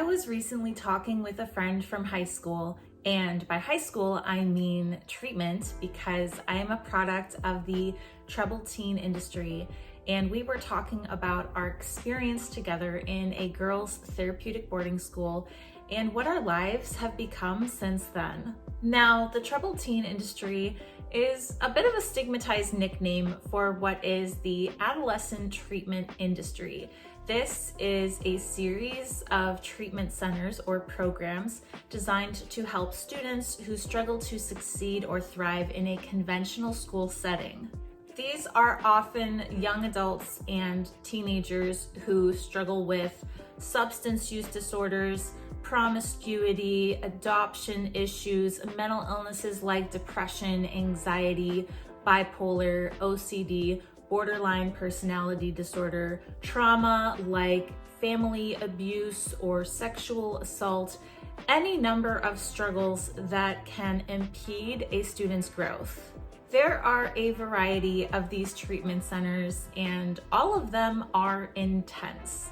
I was recently talking with a friend from high school, and by high school, I mean treatment because I am a product of the troubled teen industry. And we were talking about our experience together in a girls' therapeutic boarding school and what our lives have become since then. Now, the troubled teen industry is a bit of a stigmatized nickname for what is the adolescent treatment industry. This is a series of treatment centers or programs designed to help students who struggle to succeed or thrive in a conventional school setting. These are often young adults and teenagers who struggle with substance use disorders, promiscuity, adoption issues, mental illnesses like depression, anxiety, bipolar, OCD, borderline personality disorder, trauma like family abuse or sexual assault, any number of struggles that can impede a student's growth. There are a variety of these treatment centers, and all of them are intense.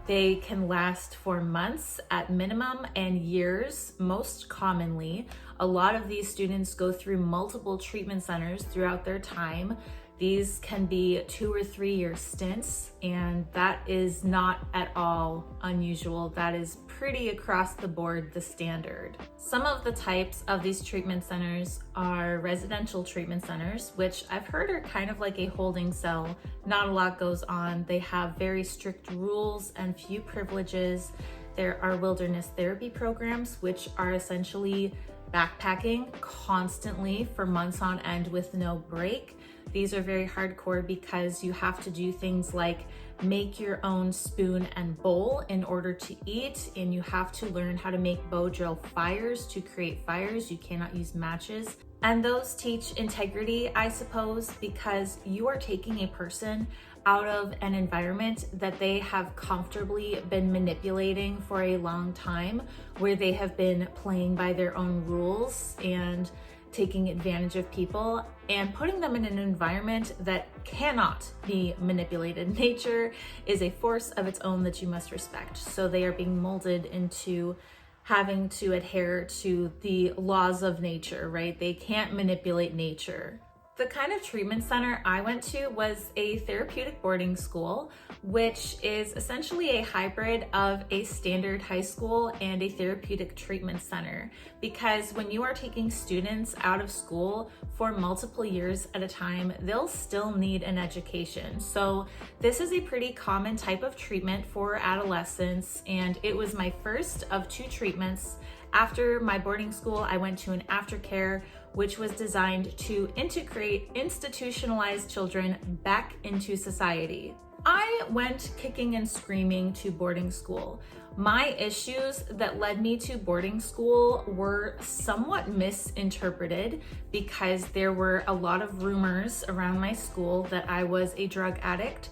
They can last for months at minimum and years, most commonly. A lot of these students go through multiple treatment centers throughout their time. These can be 2 or 3 year stints, and that is not at all unusual. That is pretty across the board the standard. Some of the types of these treatment centers are residential treatment centers, which I've heard are kind of like a holding cell. Not a lot goes on. They have very strict rules and few privileges. There are wilderness therapy programs, which are essentially backpacking constantly for months on end with no break. These are very hardcore because you have to do things like make your own spoon and bowl in order to eat, and you have to learn how to make bow drill fires to create fires. You cannot use matches. And those teach integrity, I suppose, because you are taking a person out of an environment that they have comfortably been manipulating for a long time, where they have been playing by their own rules and taking advantage of people, and putting them in an environment that cannot be manipulated. Nature is a force of its own that you must respect. So they are being molded into having to adhere to the laws of nature, right? They can't manipulate nature. The kind of treatment center I went to was a therapeutic boarding school, which is essentially a hybrid of a standard high school and a therapeutic treatment center. Because when you are taking students out of school for multiple years at a time, they'll still need an education. So this is a pretty common type of treatment for adolescents, and it was my first of 2 treatments. After my boarding school, I went to an aftercare, which was designed to integrate institutionalized children back into society. I went kicking and screaming to boarding school. My issues that led me to boarding school were somewhat misinterpreted because there were a lot of rumors around my school that I was a drug addict.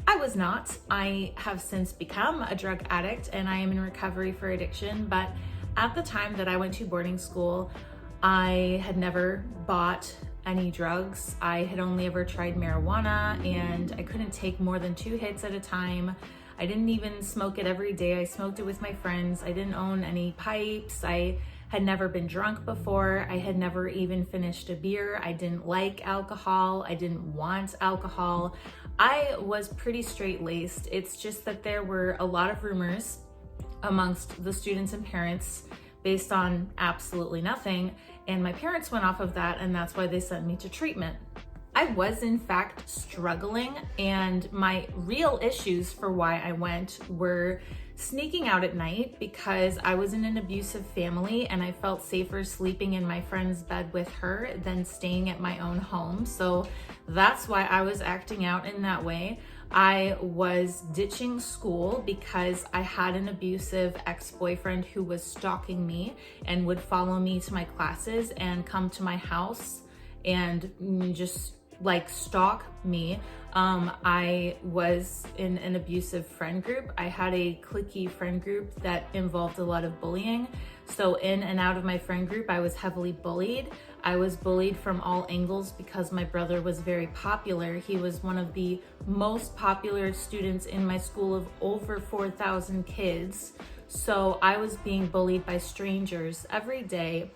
I was not. I have since become a drug addict and I am in recovery for addiction, but at the time that I went to boarding school, I had never bought any drugs. I had only ever tried marijuana, and I couldn't take more than 2 hits at a time. I didn't even smoke it every day. I smoked it with my friends. I didn't own any pipes. I had never been drunk before. I had never even finished a beer. I didn't like alcohol. I didn't want alcohol. I was pretty straight-laced. It's just that there were a lot of rumors amongst the students and parents based on absolutely nothing, and my parents went off of that, and that's why they sent me to treatment. I was in fact struggling, and my real issues for why I went were sneaking out at night because I was in an abusive family and I felt safer sleeping in my friend's bed with her than staying at my own home. So that's why I was acting out in that way. I was ditching school because I had an abusive ex-boyfriend who was stalking me and would follow me to my classes and come to my house and just like stalk me. I was in an abusive friend group. I had a cliquey friend group that involved a lot of bullying. So in and out of my friend group, I was heavily bullied. I was bullied from all angles because my brother was very popular. He was one of the most popular students in my school of over 4,000 kids. So I was being bullied by strangers every day,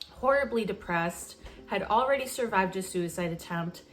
horribly depressed, had already survived a suicide attempt,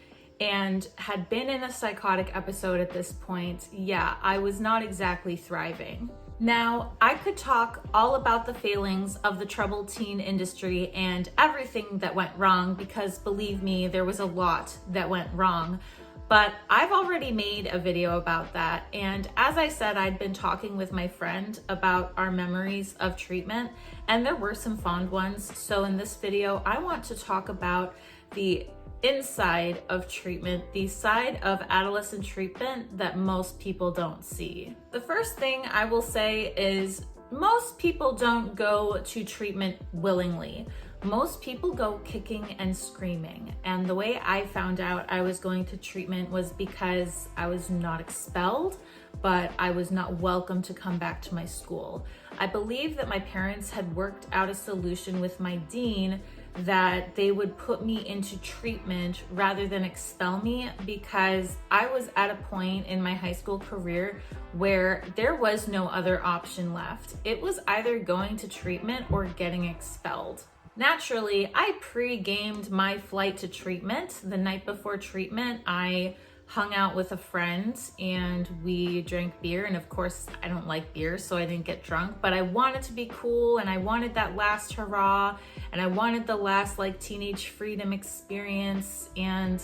and had been in a psychotic episode at this point. Yeah, I was not exactly thriving. Now, I could talk all about the failings of the troubled teen industry and everything that went wrong, because believe me, there was a lot that went wrong. But I've already made a video about that. And as I said, I'd been talking with my friend about our memories of treatment, and there were some fond ones. So in this video, I want to talk about the inside of treatment, the side of adolescent treatment that most people don't see. The first thing I will say is most people don't go to treatment willingly. Most people go kicking and screaming. And the way I found out I was going to treatment was because I was not expelled, but I was not welcome to come back to my school. I believe that my parents had worked out a solution with my dean that they would put me into treatment rather than expel me, because I was at a point in my high school career where there was no other option left. It was either going to treatment or getting expelled. Naturally, I pre-gamed my flight to treatment. The night before treatment, I hung out with a friend and we drank beer. And of course, I don't like beer, so I didn't get drunk, but I wanted to be cool and I wanted that last hurrah and I wanted the last like teenage freedom experience. And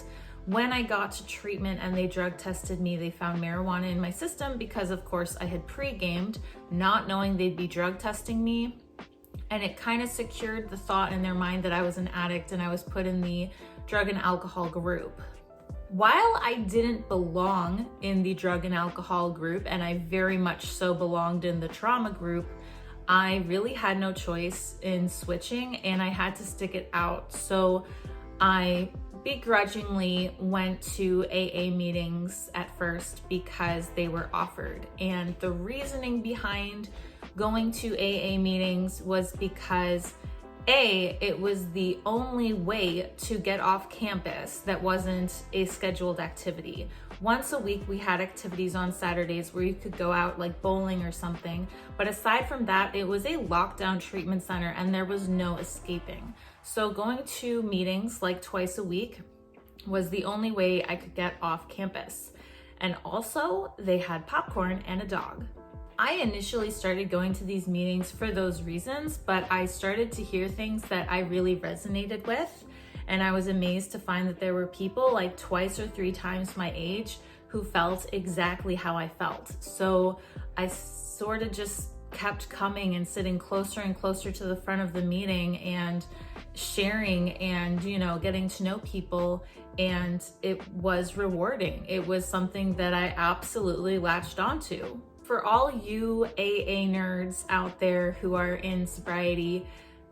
when I got to treatment and they drug tested me, they found marijuana in my system because of course I had pre-gamed, not knowing they'd be drug testing me. And it kind of secured the thought in their mind that I was an addict and I was put in the drug and alcohol group. While I didn't belong in the drug and alcohol group, and I very much so belonged in the trauma group, I really had no choice in switching and I had to stick it out. So I begrudgingly went to AA meetings at first because they were offered. And the reasoning behind going to AA meetings was because it was the only way to get off campus that wasn't a scheduled activity. Once a week we had activities on Saturdays where you could go out like bowling or something, but aside from that it was a lockdown treatment center and there was no escaping. So going to meetings like twice a week was the only way I could get off campus. And also they had popcorn and a dog. I initially started going to these meetings for those reasons, but I started to hear things that I really resonated with. And I was amazed to find that there were people like twice or three times my age who felt exactly how I felt. So I sort of just kept coming and sitting closer and closer to the front of the meeting and sharing and, you know, getting to know people. And it was rewarding. It was something that I absolutely latched onto. For all you AA nerds out there who are in sobriety,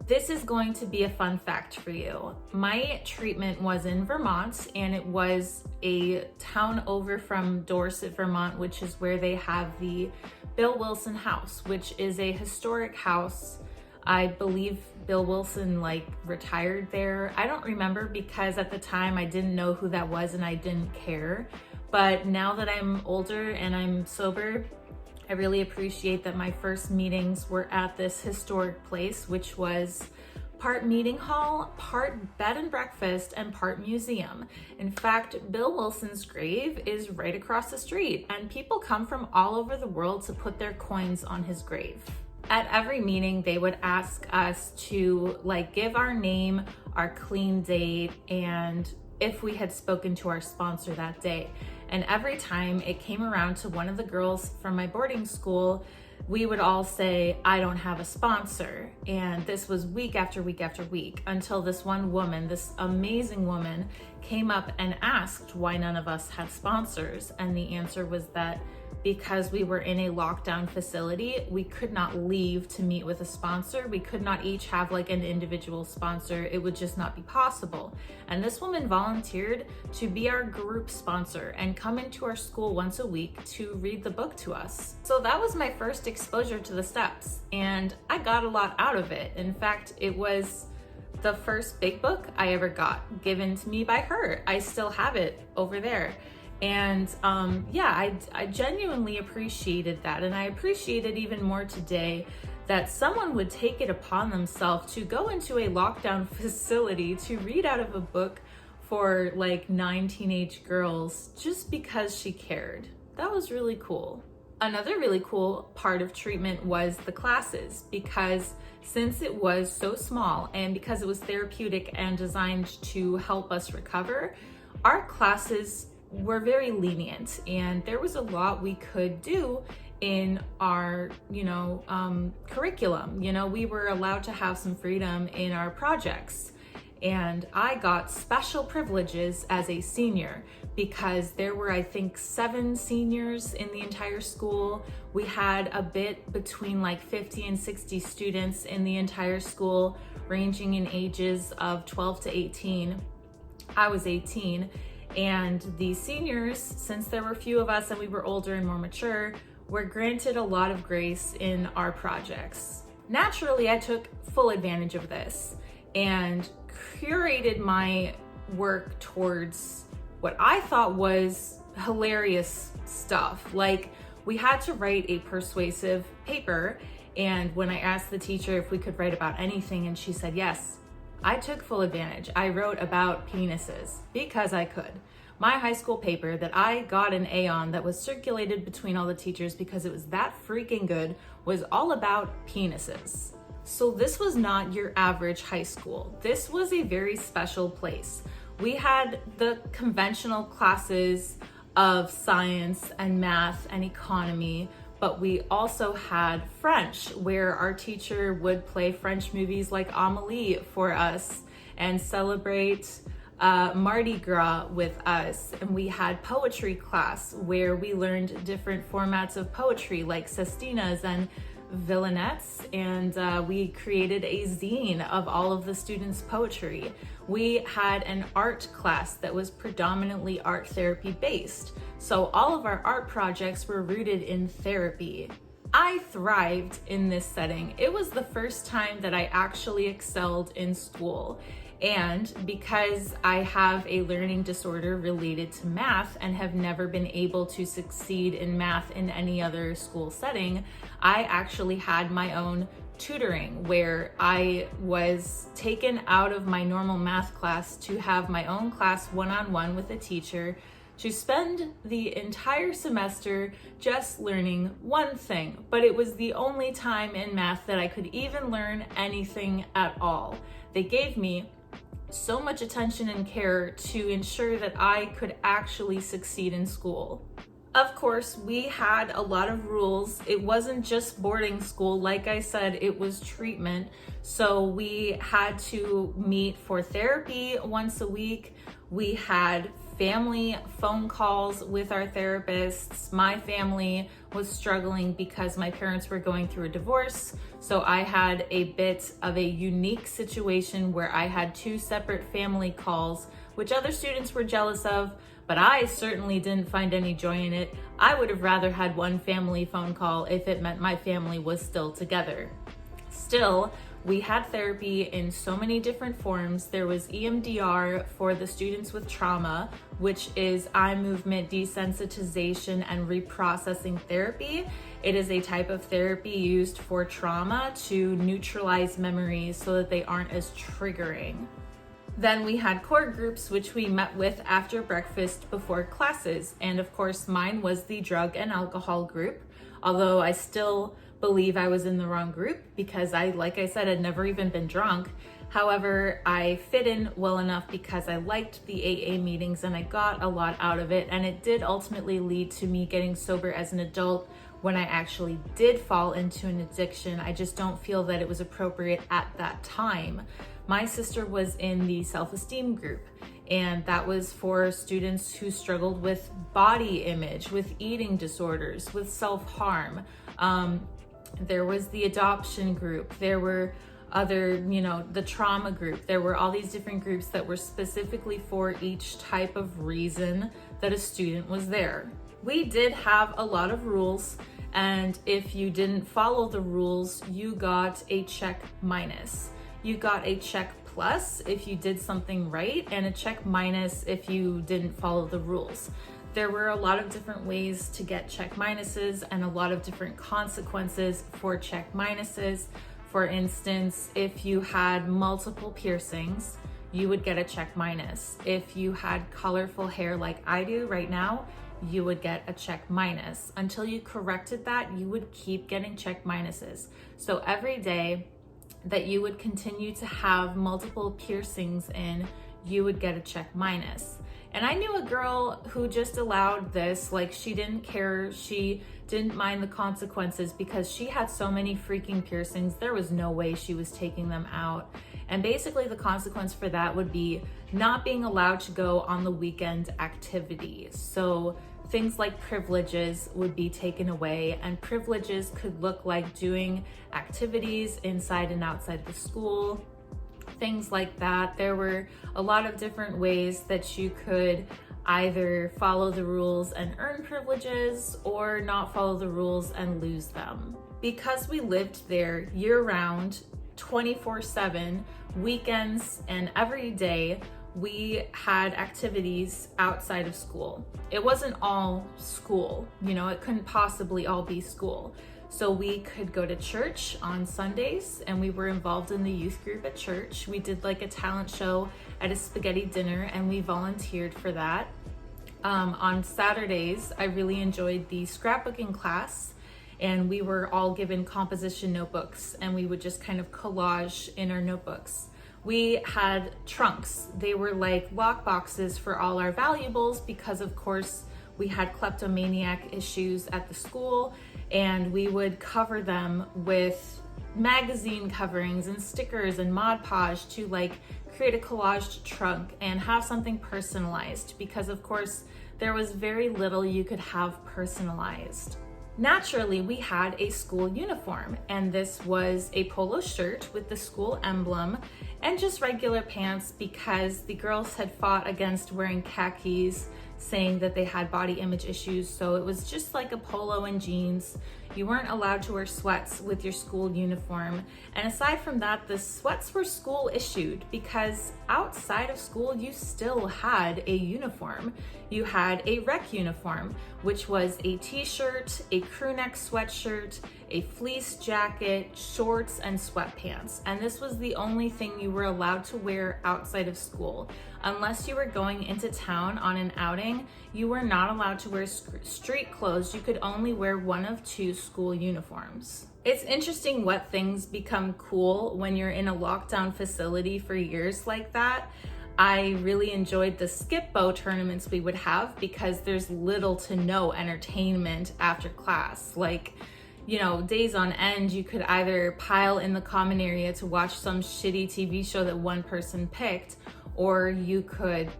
this is going to be a fun fact for you. My treatment was in Vermont, and it was a town over from Dorset, Vermont, which is where they have the Bill Wilson house, which is a historic house. I believe Bill Wilson like retired there. I don't remember because at the time I didn't know who that was and I didn't care. But now that I'm older and I'm sober, I really appreciate that my first meetings were at this historic place, which was part meeting hall, part bed and breakfast, and part museum. In fact, Bill Wilson's grave is right across the street, and people come from all over the world to put their coins on his grave. At every meeting, they would ask us to like give our name, our clean date, and if we had spoken to our sponsor that day. And every time it came around to one of the girls from my boarding school, we would all say, I don't have a sponsor. And this was week after week after week until this one woman, this amazing woman, came up and asked why none of us had sponsors. And the answer was that because we were in a lockdown facility, we could not leave to meet with a sponsor. We could not each have like an individual sponsor. It would just not be possible. And this woman volunteered to be our group sponsor and come into our school once a week to read the book to us. So that was my first exposure to the steps, and I got a lot out of it. In fact, it was the first big book I ever got, given to me by her. I still have it over there. And yeah, I genuinely appreciated that. And I appreciate it even more today that someone would take it upon themselves to go into a lockdown facility to read out of a book for like 9 teenage girls just because she cared. That was really cool. Another really cool part of treatment was the classes, because since it was so small and because it was therapeutic and designed to help us recover, our classes were very lenient and there was a lot we could do in our, curriculum. We were allowed to have some freedom in our projects. And I got special privileges as a senior because there were, I think, 7 seniors in the entire school. We had a bit between like 50 and 60 students in the entire school, ranging in ages of 12 to 18. I was 18. And the seniors, since there were few of us and we were older and more mature, were granted a lot of grace in our projects. Naturally, I took full advantage of this and curated my work towards what I thought was hilarious stuff. Like, we had to write a persuasive paper, and when I asked the teacher if we could write about anything and she said yes, I took full advantage. I wrote about penises because I could. My high school paper that I got an A on, that was circulated between all the teachers because it was that freaking good, was all about penises. So this was not your average high school. This was a very special place. We had the conventional classes of science and math and economy, but we also had French, where our teacher would play French movies like Amélie for us and celebrate Mardi Gras with us. And we had poetry class where we learned different formats of poetry like sestinas and villainettes, and we created a zine of all of the students' poetry. We had an art class that was predominantly art therapy based, so all of our art projects were rooted in therapy. I thrived in this setting. It was the first time that I actually excelled in school. And because I have a learning disorder related to math and have never been able to succeed in math in any other school setting, I actually had my own tutoring where I was taken out of my normal math class to have my own class one-on-one with a teacher to spend the entire semester just learning one thing. But it was the only time in math that I could even learn anything at all. They gave me so much attention and care to ensure that I could actually succeed in school. Of course, we had a lot of rules. It wasn't just boarding school. Like I said, it was treatment. So we had to meet for therapy once a week. We had family phone calls with our therapists. My family was struggling because my parents were going through a divorce. So I had a bit of a unique situation where I had 2 separate family calls, which other students were jealous of, but I certainly didn't find any joy in it. I would have rather had one family phone call if it meant my family was still together. Still, we had therapy in so many different forms. There was EMDR for the students with trauma, which is eye movement desensitization and reprocessing therapy. It is a type of therapy used for trauma to neutralize memories so that they aren't as triggering. Then we had core groups, which we met with after breakfast before classes. And of course, mine was the drug and alcohol group, although I still believe I was in the wrong group because like I said, had never even been drunk. However, I fit in well enough because I liked the AA meetings and I got a lot out of it. And it did ultimately lead to me getting sober as an adult when I actually did fall into an addiction. I just don't feel that it was appropriate at that time. My sister was in the self-esteem group, and that was for students who struggled with body image, with eating disorders, with self-harm. There was the adoption group. There were other, the trauma group. There were all these different groups that were specifically for each type of reason that a student was there. We did have a lot of rules, and if you didn't follow the rules, you got a check minus. You got a check plus if you did something right, and a check minus if you didn't follow the rules. There were a lot of different ways to get check minuses and a lot of different consequences for check minuses. For instance, if you had multiple piercings, you would get a check minus. If you had colorful hair like I do right now, you would get a check minus. Until you corrected that, you would keep getting check minuses. So every day that you would continue to have multiple piercings in, you would get a check minus. And I knew a girl who just allowed this, like she didn't care, she didn't mind the consequences because she had so many freaking piercings, there was no way she was taking them out. And basically the consequence for that would be not being allowed to go on the weekend activities. So things like privileges would be taken away, and privileges could look like doing activities inside and outside the school, things like that. There were a lot of different ways that you could either follow the rules and earn privileges or not follow the rules and lose them. Because we lived there year-round, 24/7, weekends and every day, we had activities outside of school. It wasn't all school, it couldn't possibly all be school. So we could go to church on Sundays, and we were involved in the youth group at church. We did like a talent show at a spaghetti dinner, and we volunteered for that. On Saturdays, I really enjoyed the scrapbooking class, and we were all given composition notebooks, and we would just kind of collage in our notebooks. We had trunks. They were like lock boxes for all our valuables because, of course, we had kleptomaniac issues at the school, and we would cover them with magazine coverings and stickers and Mod Podge to like create a collaged trunk and have something personalized because, of course, there was very little you could have personalized. Naturally, we had a school uniform, and this was a polo shirt with the school emblem and just regular pants because the girls had fought against wearing khakis, saying that they had body image issues. So it was just like a polo and jeans. You weren't allowed to wear sweats with your school uniform. And aside from that, the sweats were school issued because outside of school, you still had a uniform. You had a rec uniform, which was a t-shirt, a crew neck sweatshirt, a fleece jacket, shorts, and sweatpants. And this was the only thing you were allowed to wear outside of school. Unless you were going into town on an outing, you were not allowed to wear street clothes. You could only wear one of two school uniforms. It's interesting what things become cool when you're in a lockdown facility for years like that. I really enjoyed the skip bow tournaments we would have because there's little to no entertainment after class. Like, days on end, you could either pile in the common area to watch some shitty TV show that one person picked, or you could,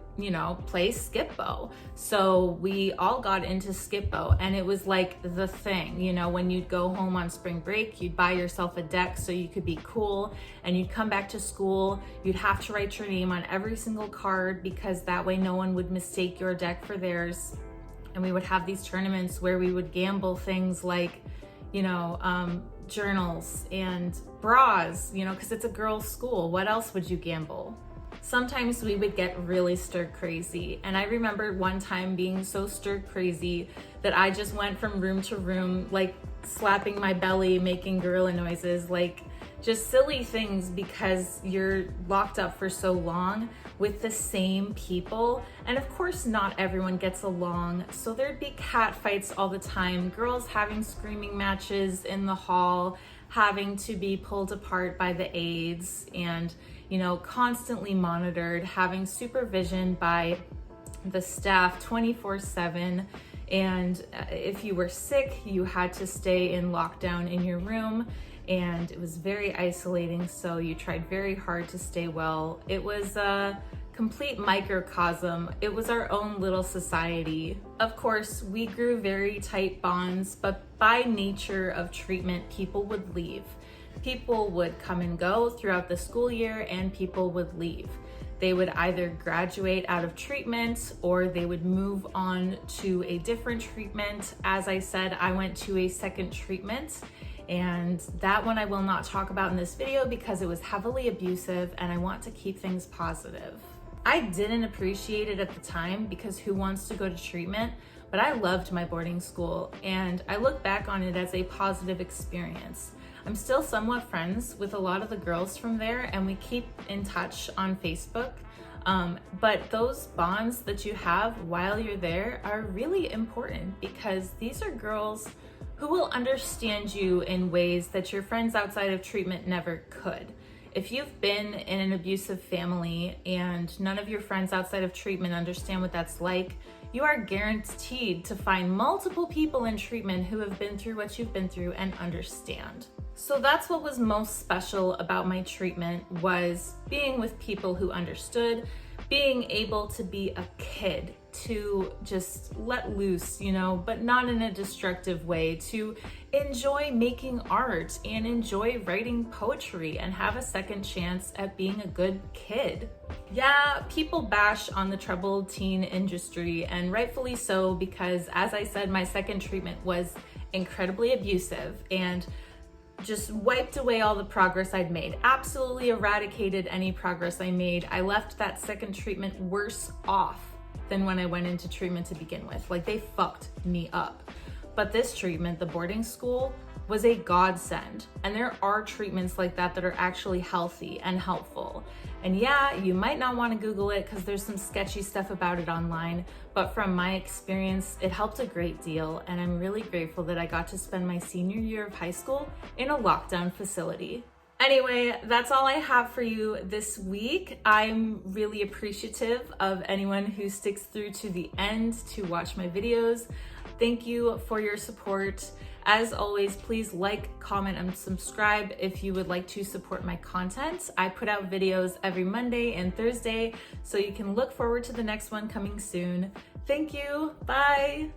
play skip bow. So we all got into skip bow, and it was like the thing, when you'd go home on spring break, you'd buy yourself a deck so you could be cool, and you'd come back to school, you'd have to write your name on every single card because that way no one would mistake your deck for theirs. And we would have these tournaments where we would gamble things like, journals and bras, because it's a girls' school. What else would you gamble? Sometimes we would get really stir crazy. And I remember one time being so stir crazy that I just went from room to room, like slapping my belly, making gorilla noises, like just silly things because you're locked up for so long with the same people. And of course, not everyone gets along. So there'd be cat fights all the time, girls having screaming matches in the hall, having to be pulled apart by the aides, and constantly monitored, having supervision by the staff 24/7. And if you were sick, you had to stay in lockdown in your room, and it was very isolating. So you tried very hard to stay well. It was a complete microcosm. It was our own little society. Of course, we grew very tight bonds, but by nature of treatment, people would leave. People would come and go throughout the school year, and people would leave. They would either graduate out of treatment or they would move on to a different treatment. As I said, I went to a second treatment, and that one I will not talk about in this video because it was heavily abusive, and I want to keep things positive. I didn't appreciate it at the time because who wants to go to treatment? But I loved my boarding school and I look back on it as a positive experience. I'm still somewhat friends with a lot of the girls from there and we keep in touch on Facebook. But those bonds that you have while you're there are really important because these are girls who will understand you in ways that your friends outside of treatment never could. If you've been in an abusive family and none of your friends outside of treatment understand what that's like, you are guaranteed to find multiple people in treatment who have been through what you've been through and understand. So that's what was most special about my treatment, was being with people who understood, being able to be a kid, to just let loose, but not in a destructive way, to enjoy making art and enjoy writing poetry and have a second chance at being a good kid. Yeah, people bash on the troubled teen industry, and rightfully so, because as I said, my second treatment was incredibly abusive and just wiped away all the progress I'd made, absolutely eradicated any progress I made. I left that second treatment worse off than when I went into treatment to begin with. Like, they fucked me up. But this treatment, the boarding school, was a godsend. And there are treatments like that that are actually healthy and helpful. And yeah, you might not want to Google it because there's some sketchy stuff about it online, but from my experience, it helped a great deal. And I'm really grateful that I got to spend my senior year of high school in a lockdown facility. Anyway, that's all I have for you this week. I'm really appreciative of anyone who sticks through to the end to watch my videos. Thank you for your support. As always, please like, comment, and subscribe if you would like to support my content. I put out videos every Monday and Thursday, so you can look forward to the next one coming soon. Thank you. Bye.